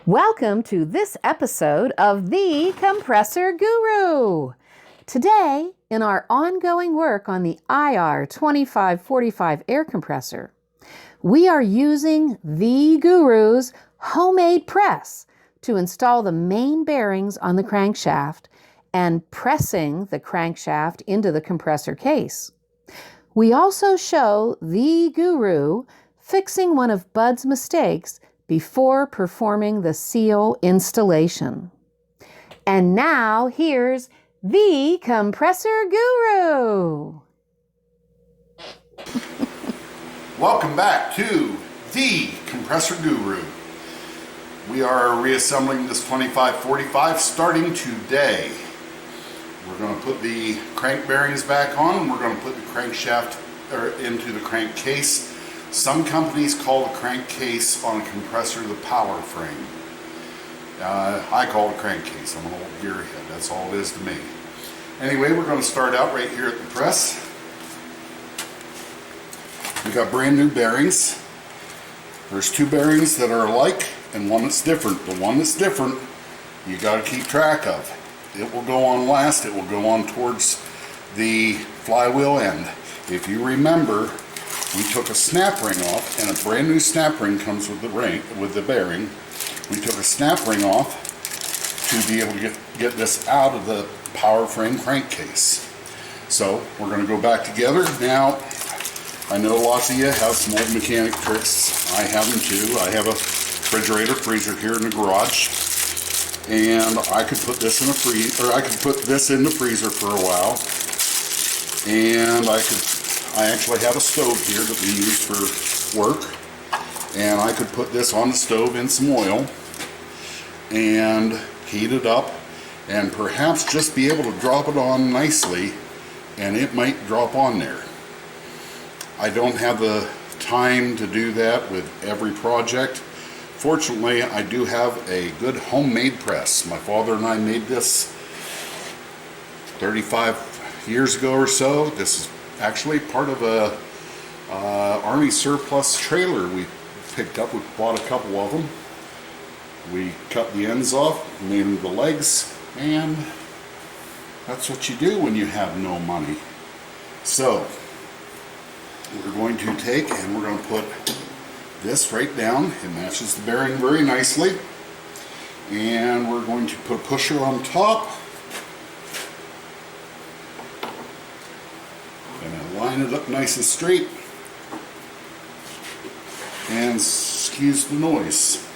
Welcome to this episode of the Compressor Guru. Today, in our ongoing work on the IR 2545 air compressor, we are using the Guru's homemade press to install the main bearings on the crankshaft and pressing the crankshaft into the compressor case. We also show the Guru fixing one of Bud's mistakes before performing the seal installation. And now here's the Compressor Guru. Welcome back to the Compressor Guru. We are reassembling this 2545 starting today. We're going to put the crank bearings back on and we're going to put the crankshaft into the crankcase. Some companies call the crankcase on a compressor the power frame. I call it a crankcase. I'm an old gearhead. That's all it is to me. Anyway, we're going to start out right here at the press. We got brand new bearings. There's two bearings that are alike and one that's different. The one that's different, you got to keep track of. It will go on last. It will go on towards the flywheel end. If you remember, we took a snap ring off, and a brand new snap ring comes with the bearing. We took a snap ring off to be able to get this out of the power frame crankcase. So we're going to go back together. Now, I know lots of you have some old mechanic tricks. I have them too. I have a refrigerator freezer here in the garage, and I could put this in a in the freezer for a while, and I actually have a stove here that we use for work, and I could put this on the stove in some oil and heat it up and perhaps just be able to drop it on nicely, and it might drop on there. I don't have the time to do that with every project. Fortunately, I do have a good homemade press. My father and I made this 35 years ago or so. This is actually part of a Army surplus trailer we picked up. We bought a couple of them. We cut the ends off, made them the legs, and that's what you do when you have no money. So we're going to take and we're going to put this right down. It matches the bearing very nicely, and we're going to put a pusher on top. Line it up nice and straight, and excuse the noise.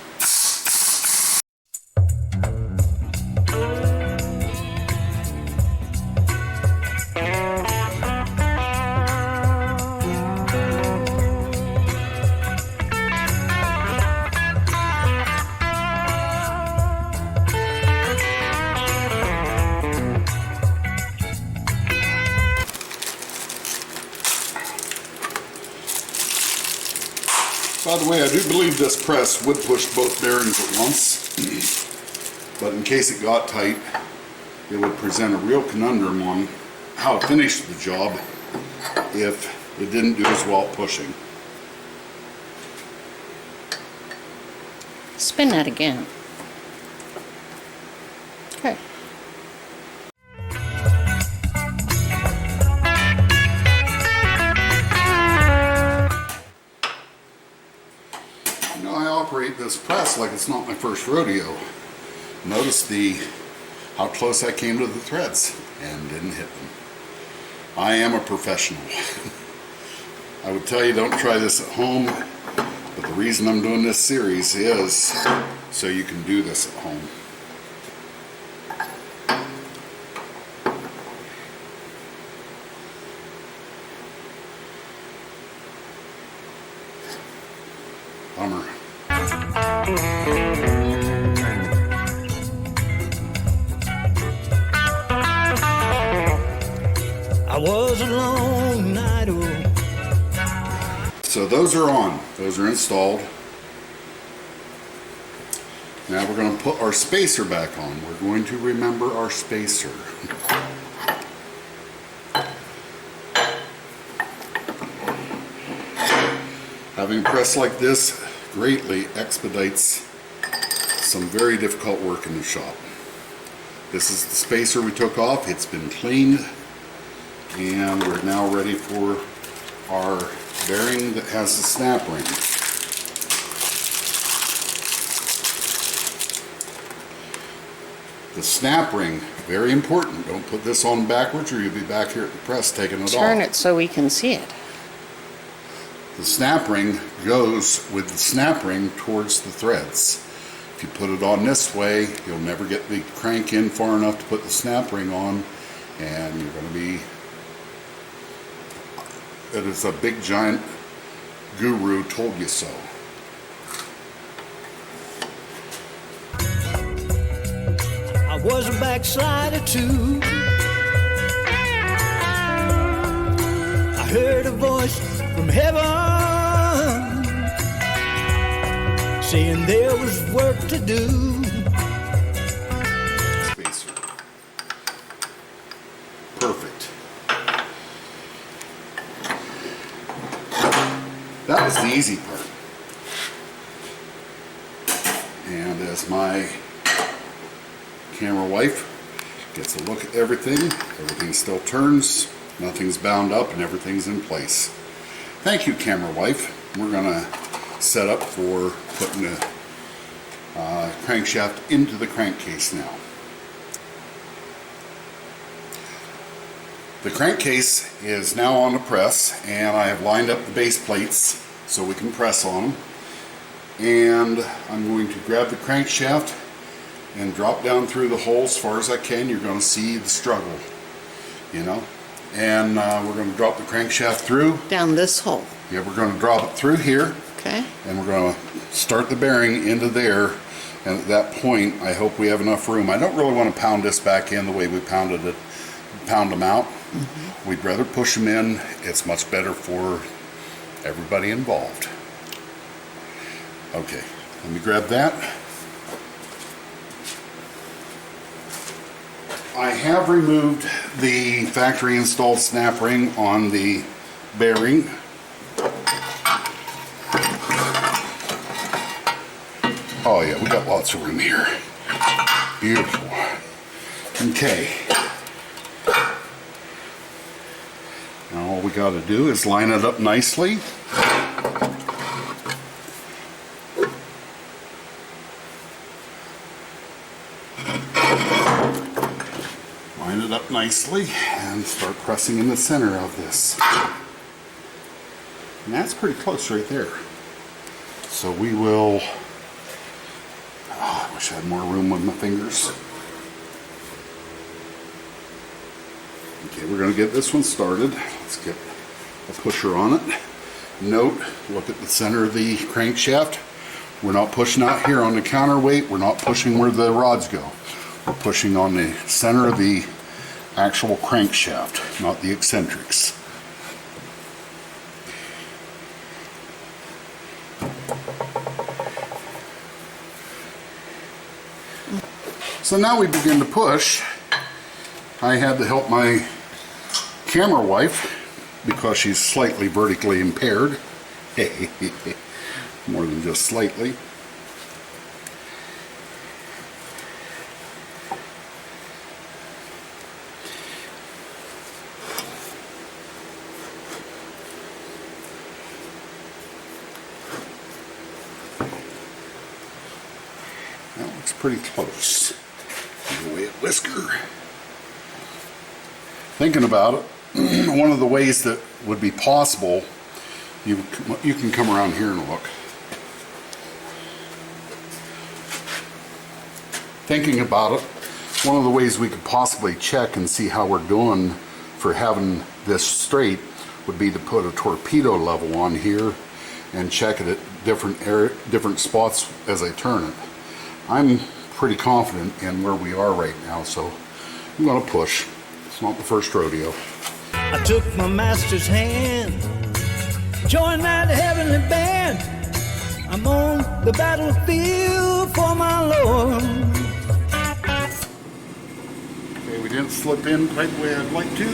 By the way, I do believe this press would push both bearings at once, but in case it got tight, it would present a real conundrum on how to finish the job if it didn't do as well pushing. Spin that again. Okay. Operate this press like it's not my first rodeo. Notice how close I came to the threads and didn't hit them. I am a professional. I would tell you don't try this at home, but the reason I'm doing this series is so you can do this at home. Bummer. I was a long night away. So those are on. Those are installed. Now we're going to put our spacer back on. We're going to remember our spacer. Having a press like this greatly expedites some very difficult work in the shop. This is the spacer we took off. It's been cleaned, and we're now ready for our bearing that has the snap ring. The snap ring, very important. Don't put this on backwards or you'll be back here at the press taking it off. Turn it so we can see it. The snap ring goes with the snap ring towards the threads. If you put it on this way, you'll never get the crank in far enough to put the snap ring on, and you're going to be... It is a big giant guru told you so. I was a backslider too. I heard a voice from heaven saying there was work to do. Spacer. Perfect. That was the easy part. And as my camera wife gets a look at everything, everything still turns, nothing's bound up, and everything's in place. Thank you, camera wife. We're gonna set up for putting the crankshaft into the crankcase now. The crankcase is now on the press, and I have lined up the base plates so we can press on them. And I'm going to grab the crankshaft and drop down through the hole as far as I can. You're going to see the struggle, you know. And we're going to drop the crankshaft through. Down this hole. Yeah, we're going to drop it through here. Okay. And we're going to start the bearing into there. And at that point, I hope we have enough room. I don't really want to pound this back in the way we pound them out. Mm-hmm. We'd rather push them in. It's much better for everybody involved. Okay, let me grab that. I have removed the factory installed snap ring on the bearing. Oh yeah, we got lots of room here. Beautiful. Okay. Now all we got to do is line it up nicely. Line it up nicely and start pressing in the center of this. And that's pretty close right there. So we will... Oh, I wish I had more room with my fingers. Okay, we're going to get this one started. Let's get a pusher on it. Note, look at the center of the crankshaft. We're not pushing out here on the counterweight. We're not pushing where the rods go. We're pushing on the center of the actual crankshaft, not the eccentrics. So now we begin to push. I had to help my camera wife because she's slightly vertically impaired. More than just slightly. That looks pretty close. Give away a whisker. Thinking about it, one of the ways that would be possible, you can come around here and look. Thinking about it, one of the ways we could possibly check and see how we're doing for having this straight would be to put a torpedo level on here and check it at different spots as I turn it. I'm pretty confident in where we are right now, so I'm going to push. It's not the first rodeo. I took my master's hand, joined that heavenly band. I'm on the battlefield for my Lord. Okay, we didn't slip in quite the way I'd like to,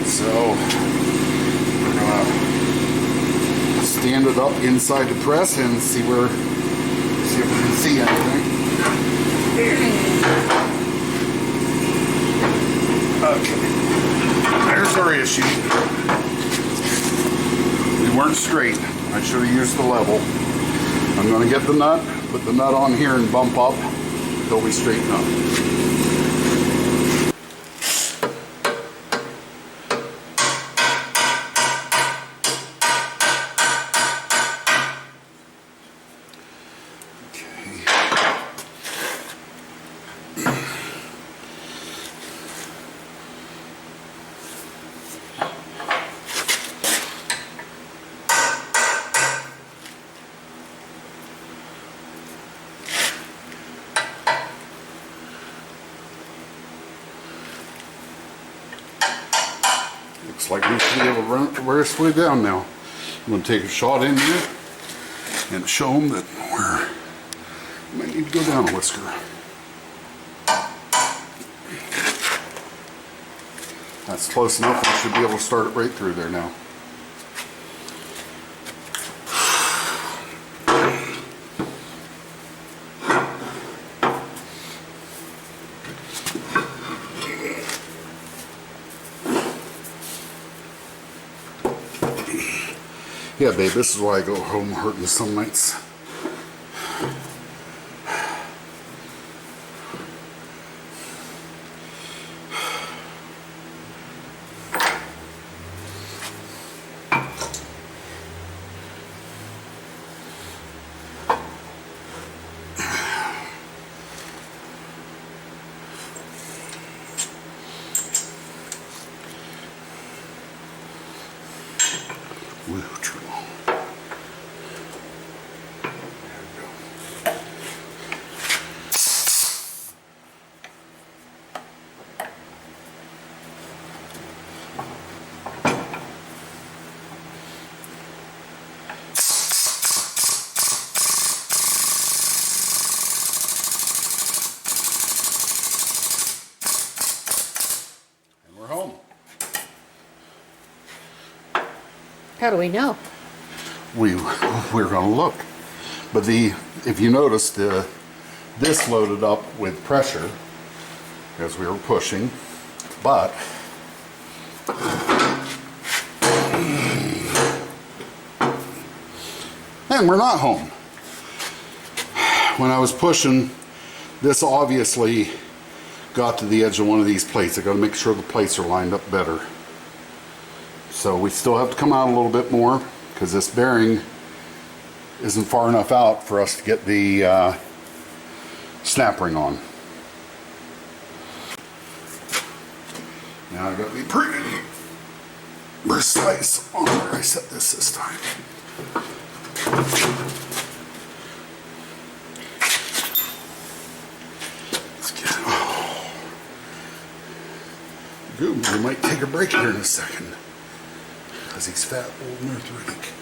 so we're gonna stand it up inside the press and see if we can see anything. Okay. There's our issue. We weren't straight. I should have used the level. I'm going to get the nut, put the nut on here and bump up until we straighten up. Looks like we should be able to run it the rest of the way down now. I'm going to take a shot in here and show them that we might need to go down a whisker. That's close enough. We should be able to start it right through there now. Yeah, babe, this is why I go home hurting some nights. Woo, true. Home. How do we know? We're going to look, but if you notice, this loaded up with pressure as we were pushing, but and we're not home. When I was pushing, this obviously got to the edge of one of these plates. I got to make sure the plates are lined up better. So we still have to come out a little bit more because this bearing isn't far enough out for us to get the snap ring on. Now I got to be pretty precise on where I set this time. We might take a break here in a second because he's fat, old, and arthritic.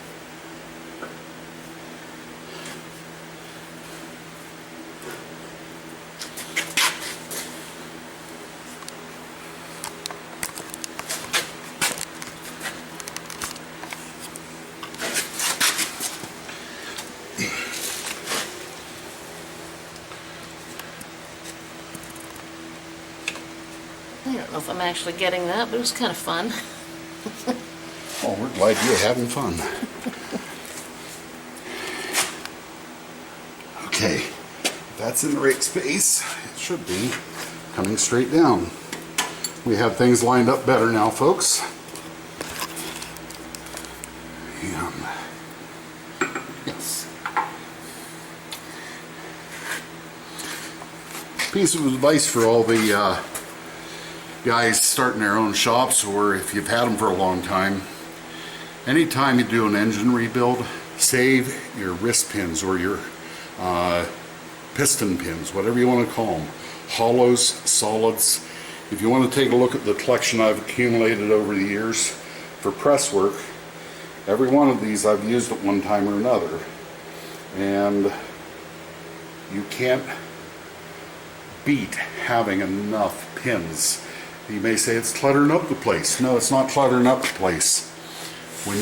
I don't know if I'm actually getting that, but it was kind of fun. Oh, we're glad you're having fun. Okay, if that's in the right space, it should be coming straight down. We have things lined up better now, folks. Yes. Piece of advice for all the guys starting their own shops, or if you've had them for a long time, anytime you do an engine rebuild, save your wrist pins or your piston pins, whatever you want to call them, hollows, solids. If you want to take a look at the collection I've accumulated over the years for press work, every one of these I've used at one time or another, and you can't beat having enough pins. You may say it's cluttering up the place. No, it's not cluttering up the place. When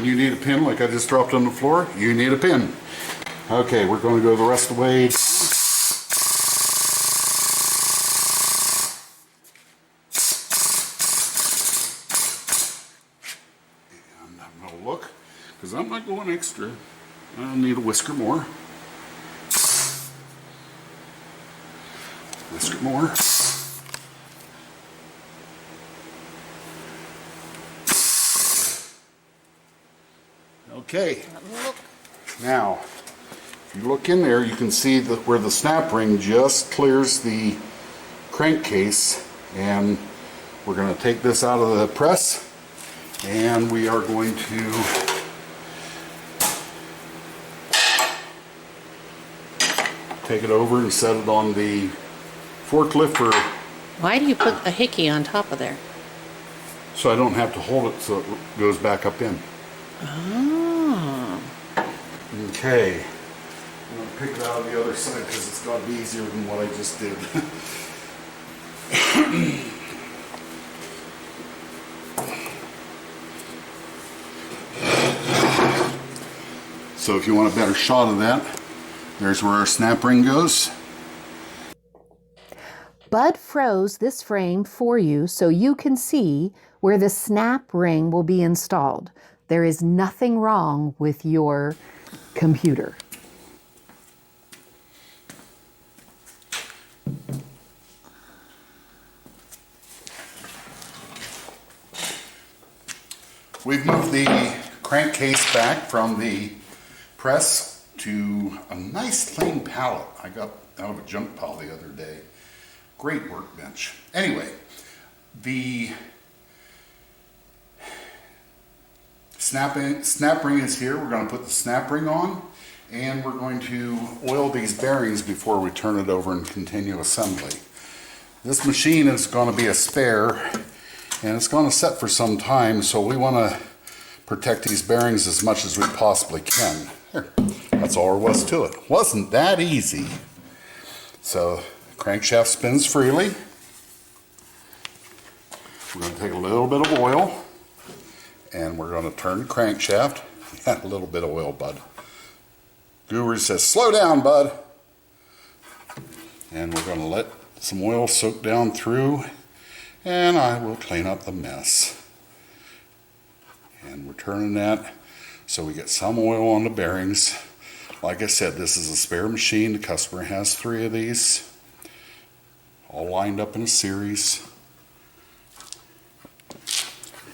you need a pin like I just dropped on the floor, you need a pin. Okay, we're going to go the rest of the way. And I'm going to look, because I'm not going extra. I'll need a whisker more. Whisker more. Okay. Now, if you look in there, you can see that where the snap ring just clears the crankcase, and we're going to take this out of the press, and we are going to take it over and set it on the forklift for, Why do you put a hickey on top of there? so I don't have to hold it so it goes back up in. Oh. Okay. I'm going to pick it out of the other side because it's got to be easier than what I just did. So if you want a better shot of that, there's where our snap ring goes. Bud froze this frame for you so you can see where the snap ring will be installed. There is nothing wrong with your computer. We've moved the crankcase back from the press to a nice clean pallet I got out of a junk pile the other day. Great workbench. Anyway, the snap ring is here. We're going to put the snap ring on, and we're going to oil these bearings before we turn it over and continue assembly. This machine is going to be a spare, and it's going to set for some time, so we want to protect these bearings as much as we possibly can. Here, that's all there was to it. Wasn't that easy? So, crankshaft spins freely. We're going to take a little bit of oil, and we're going to turn the crankshaft. A little bit of oil, bud. Guru says, slow down, bud. And we're going to let some oil soak down through, and I will clean up the mess. And we're turning that so we get some oil on the bearings. Like I said, this is a spare machine. The customer has 3 of these, all lined up in a series.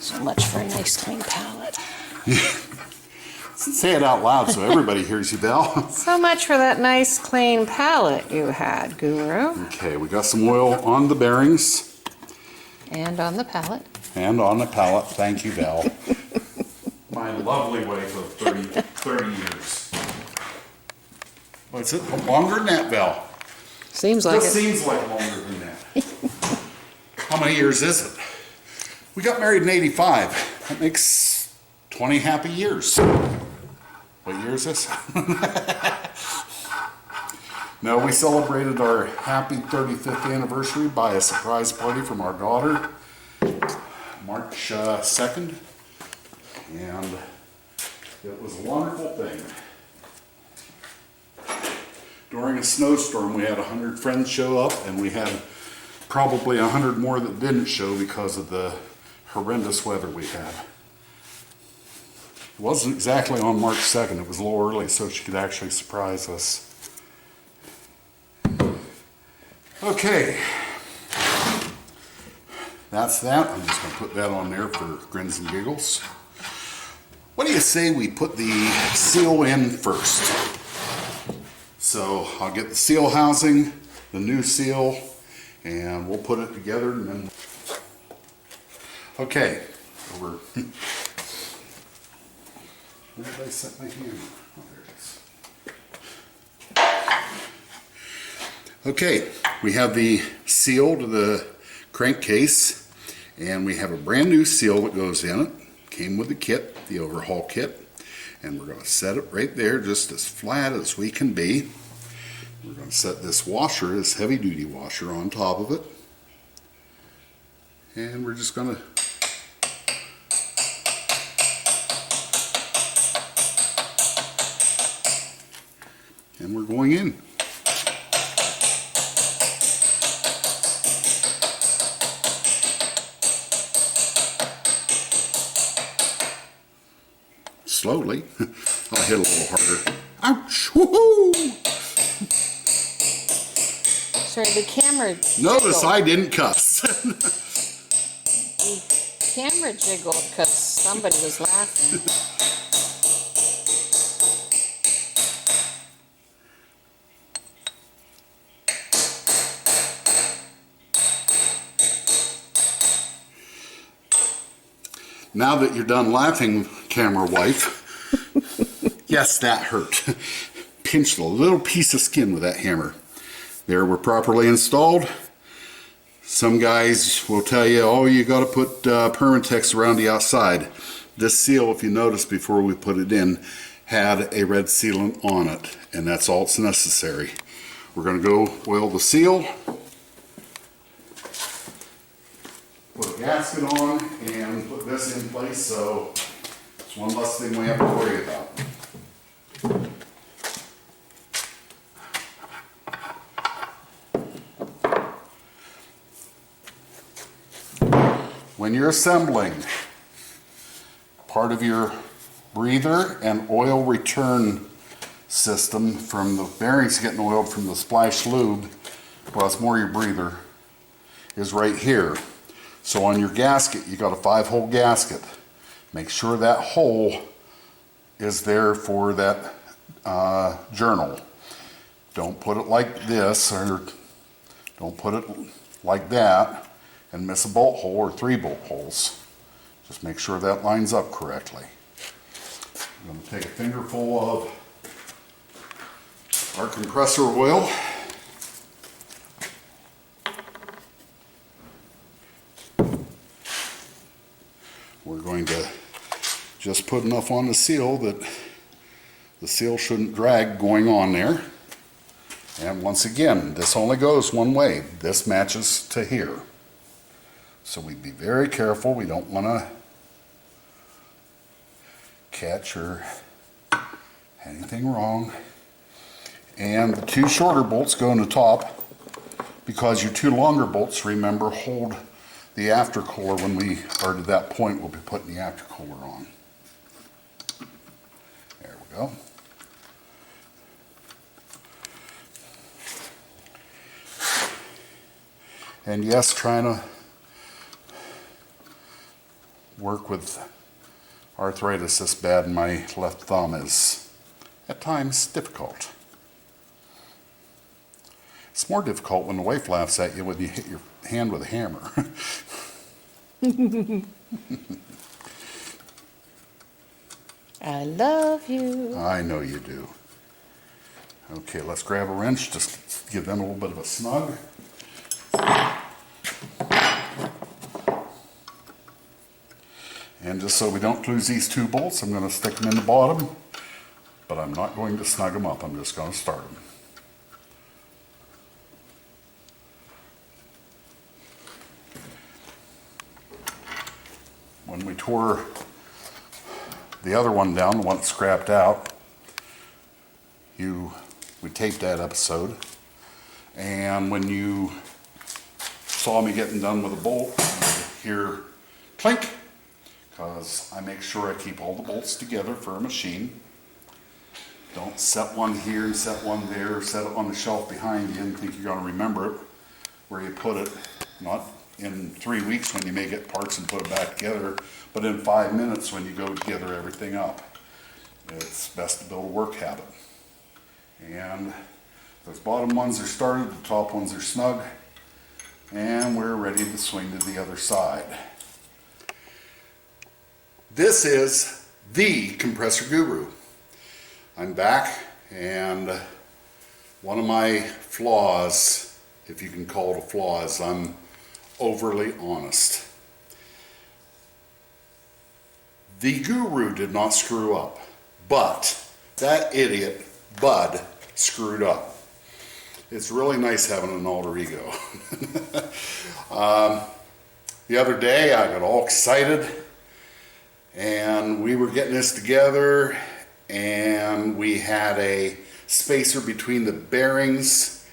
So much for a nice clean palette. Say it out loud so everybody hears you, Val. So much for that nice clean palette you had, Guru. Okay, we got some oil on the bearings. And on the palette. And on the pallet. Thank you, Val. My lovely wife of 30 years. What's it? Longer than that, Val? Seems like Just it. seems like longer than that. How many years is it? We got married in 85. That makes 20 happy years. What year is this? No, we celebrated our happy 35th anniversary by a surprise party from our daughter, March 2nd. And it was a wonderful thing. During a snowstorm, we had 100 friends show up, and we had probably 100 more that didn't show because of the horrendous weather we had. It wasn't exactly on March 2nd, it was a little early, so she could actually surprise us. Okay, that's that. I'm just going to put that on there for grins and giggles. What do you say we put the seal in first? So I'll get the seal housing, the new seal, and we'll put it together and then... Okay, over. Where did I set my hand? Oh, there it is. Okay, we have the seal to the crankcase, and we have a brand new seal that goes in it. Came with the kit, the overhaul kit, and we're going to set it right there just as flat as we can be. We're going to set this washer, this heavy duty washer, on top of it, and we're just going to And we're going in. Slowly. I'll hit a little harder. Ouch! Woohoo! Sorry, the camera Notice jiggled. I didn't cuss. The camera jiggled because somebody was laughing. Now that you're done laughing, camera wife, yes, that hurt. Pinched a little piece of skin with that hammer. There, we're properly installed. Some guys will tell you, oh, you got to put Permatex around the outside. This seal, if you notice before we put it in, had a red sealant on it, and that's all that's necessary. We're going to go oil the seal, put a gasket on, and put this in place, so it's one less thing we have to worry about. When you're assembling, part of your breather and oil return system from the bearings getting oiled from the splash lube, well, it's more your breather, is right here. So on your gasket, you got a 5-hole gasket. Make sure that hole is there for that journal. Don't put it like this, or don't put it like that and miss a bolt hole or 3 bolt holes. Just make sure that lines up correctly. I'm going to take a fingerful of our compressor oil. We're going to just put enough on the seal that the seal shouldn't drag going on there. And once again, this only goes one way. This matches to here. So we be very careful. We don't want to catch or anything wrong. And the 2 shorter bolts go in the top because your 2 longer bolts, remember, hold the aftercooler. When we are to that point, we'll be putting the aftercooler on. There we go. And yes, trying to work with arthritis this bad in my left thumb is at times difficult. It's more difficult when the wife laughs at you when you hit your hand with a hammer. I love you. I know you do. Okay, let's grab a wrench, just give them a little bit of a snug. And just so we don't lose these 2 bolts, I'm going to stick them in the bottom, but I'm not going to snug them up. I'm just going to start them. When we tore the other one down, the one that scrapped out, we taped that episode, and when you saw me getting done with a bolt, you hear clink, because I make sure I keep all the bolts together for a machine. Don't set one here and set one there, or set it on the shelf behind you and think you're going to remember it where you put it. Not in 3 weeks when you may get parts and put it back together, but in 5 minutes when you go gather everything up. It's best to build a work habit. And those bottom ones are started, the top ones are snug, and we're ready to swing to the other side. This is the Compressor Guru. I'm back, and one of my flaws, if you can call it a flaw, is I'm overly honest. The Guru did not screw up, but that idiot, Bud, screwed up. It's really nice having an alter ego. The other day I got all excited and we were getting this together, and we had a spacer between the bearings,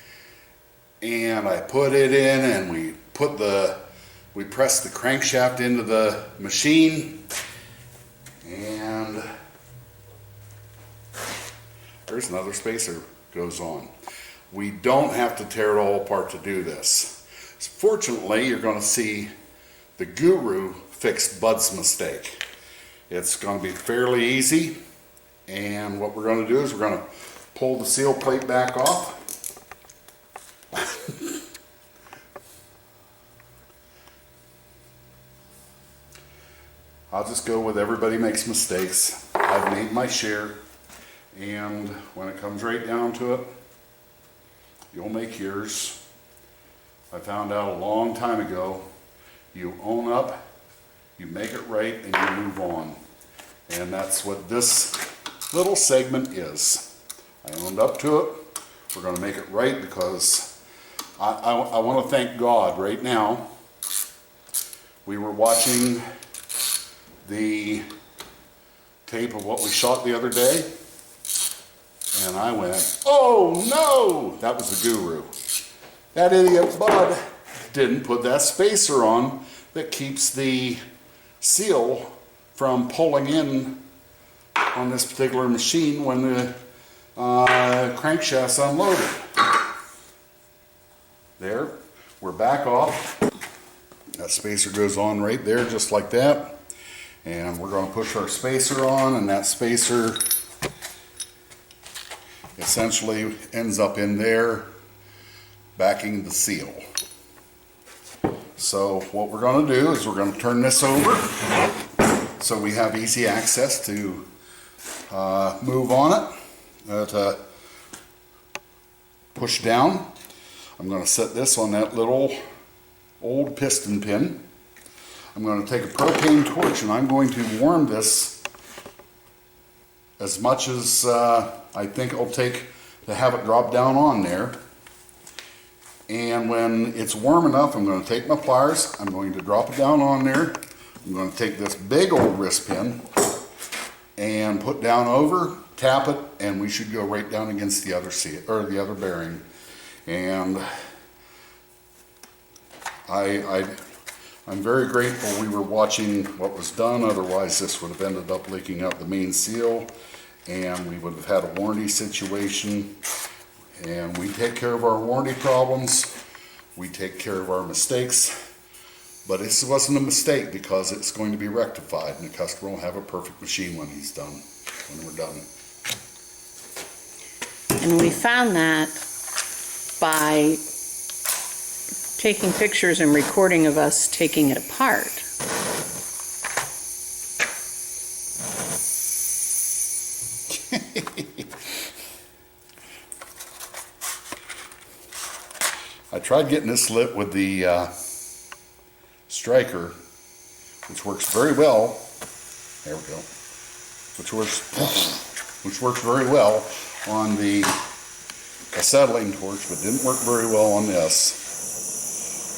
and I put it in, and we pressed the crankshaft into the machine, and there's another spacer goes on. We don't have to tear it all apart to do this. Fortunately, you're going to see the Guru fix Bud's mistake. It's going to be fairly easy, and what we're going to do is we're going to pull the seal plate back off. I'll just go with everybody makes mistakes. I've made my share, and when it comes right down to it, you'll make yours. I found out a long time ago, you own up, you make it right, and you move on. And that's what this little segment is. I owned up to it. We're going to make it right, because I want to thank God right now. We were watching the tape of what we shot the other day, and I went, oh no, that was the Guru. That idiot Bud didn't put that spacer on that keeps the seal from pulling in on this particular machine when the crankshaft's unloaded. There, we're back off. That spacer goes on right there just like that. And we're going to push our spacer on, and that spacer essentially ends up in there backing the seal. So what we're going to do is we're going to turn this over so we have easy access to move on it, to push down. I'm going to set this on that little old piston pin. I'm going to take a propane torch, and I'm going to warm this as much as I think it'll take to have it drop down on there. And when it's warm enough, I'm going to take my pliers, I'm going to drop it down on there. I'm going to take this big old wrist pin and put down over, tap it, and we should go right down against the other seal, or the other bearing. And I'm very grateful we were watching what was done, otherwise this would have ended up leaking out the main seal, and we would have had a warranty situation. And we take care of our warranty problems, we take care of our mistakes, but this wasn't a mistake because it's going to be rectified, and the customer will have a perfect machine when he's done, when we're done. And we found that by taking pictures and recording of us taking it apart. I tried getting this lit with the striker, which works very well. There we go. Which works very well on the acetylene torch, but didn't work very well on this.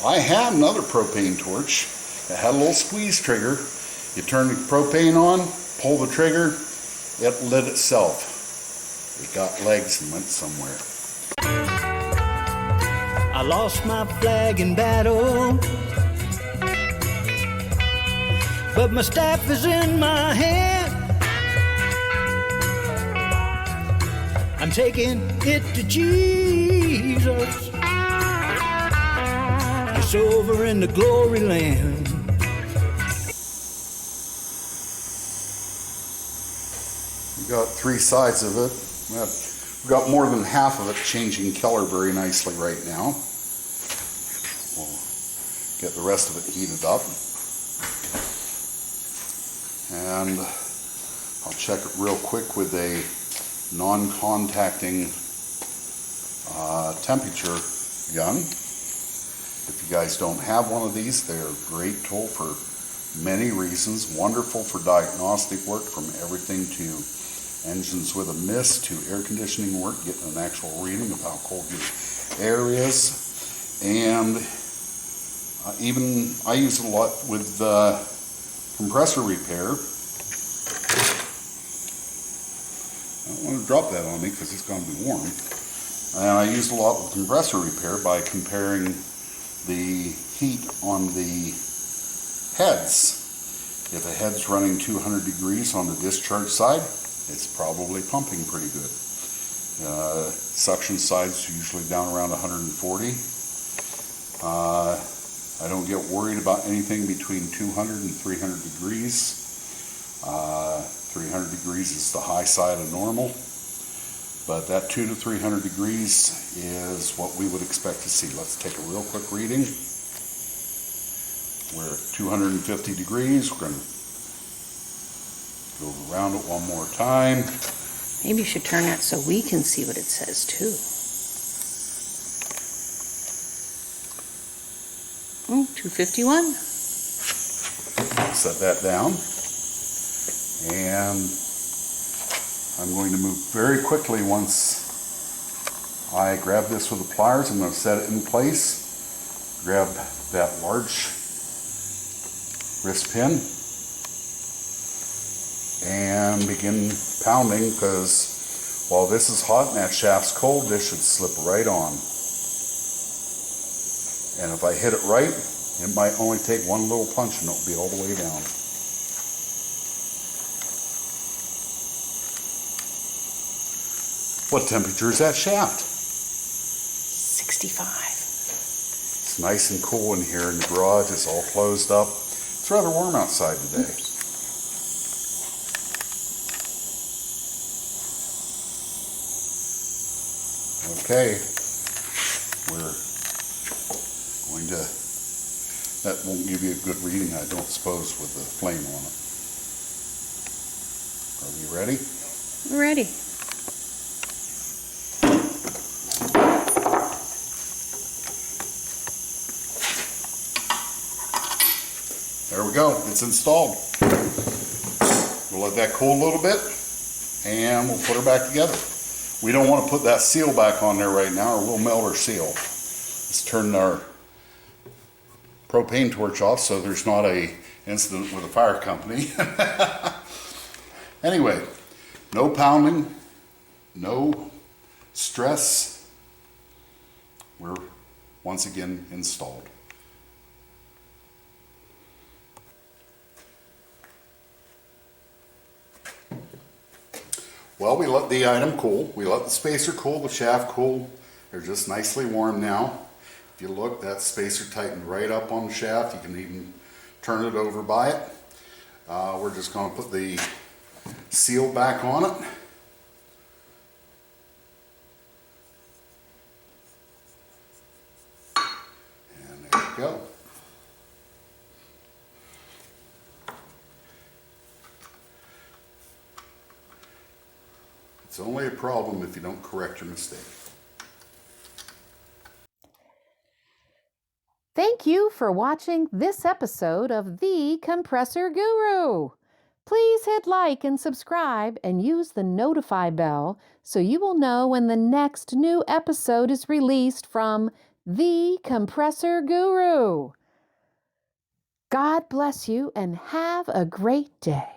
I had another propane torch that had a little squeeze trigger. You turn the propane on, pull the trigger, it lit itself. It got legs and went somewhere. I lost my flag in battle, but my staff is in my hand. I'm taking it to Jesus. It's over in the glory land. We got three sides of it. We've got more than half of it changing color very nicely right now. We'll get the rest of it heated up. And I'll check it real quick with a non-contacting temperature gun. If you guys don't have one of these, they're a great tool for many reasons. Wonderful for diagnostic work, from everything to engines with a mist to air conditioning work, getting an actual reading of how cold your air is. And even I use it a lot with compressor repair. I don't want to drop that on me because it's going to be warm. And I used a lot with compressor repair by comparing the heat on the heads. If a head's running 200 degrees on the discharge side, it's probably pumping pretty good. Suction side's usually down around 140. I don't get worried about anything between 200 and 300 degrees. 300 degrees is the high side of normal, but that 200 to 300 degrees is what we would expect to see. Let's take a real quick reading. We're at 250 degrees. We're going to go around it one more time. Maybe you should turn that so we can see what it says too. 251. Set that down. And I'm going to move very quickly once I grab this with the pliers. I'm going to set it in place. Grab that large wrist pin and begin pounding, because while this is hot and that shaft's cold, this should slip right on. And if I hit it right, it might only take one little punch and it'll be all the way down. What temperature is that shaft? 65. It's nice and cool in here in the garage. It's all closed up. It's rather warm outside today. Okay, we're going to, that won't give you a good reading, I don't suppose, with the flame on it. Are we ready? We're ready. There we go, it's installed. We'll let that cool a little bit and we'll put her back together. We don't want to put that seal back on there right now or we'll melt our seal. Let's turn our propane torch off so there's not an incident with a fire company. Anyway, no pounding, no stress. We're once again installed. Well, we let the item cool. We let the spacer cool, the shaft cool. They're just nicely warm now. If you look, that spacer tightened right up on the shaft. You can even turn it over by it. We're just going to put the seal back on it. And there we go. It's only a problem if you don't correct your mistake. Thank you for watching this episode of The Compressor Guru. Please hit like and subscribe and use the notify bell so you will know when the next new episode is released from The Compressor Guru. God bless you and have a great day.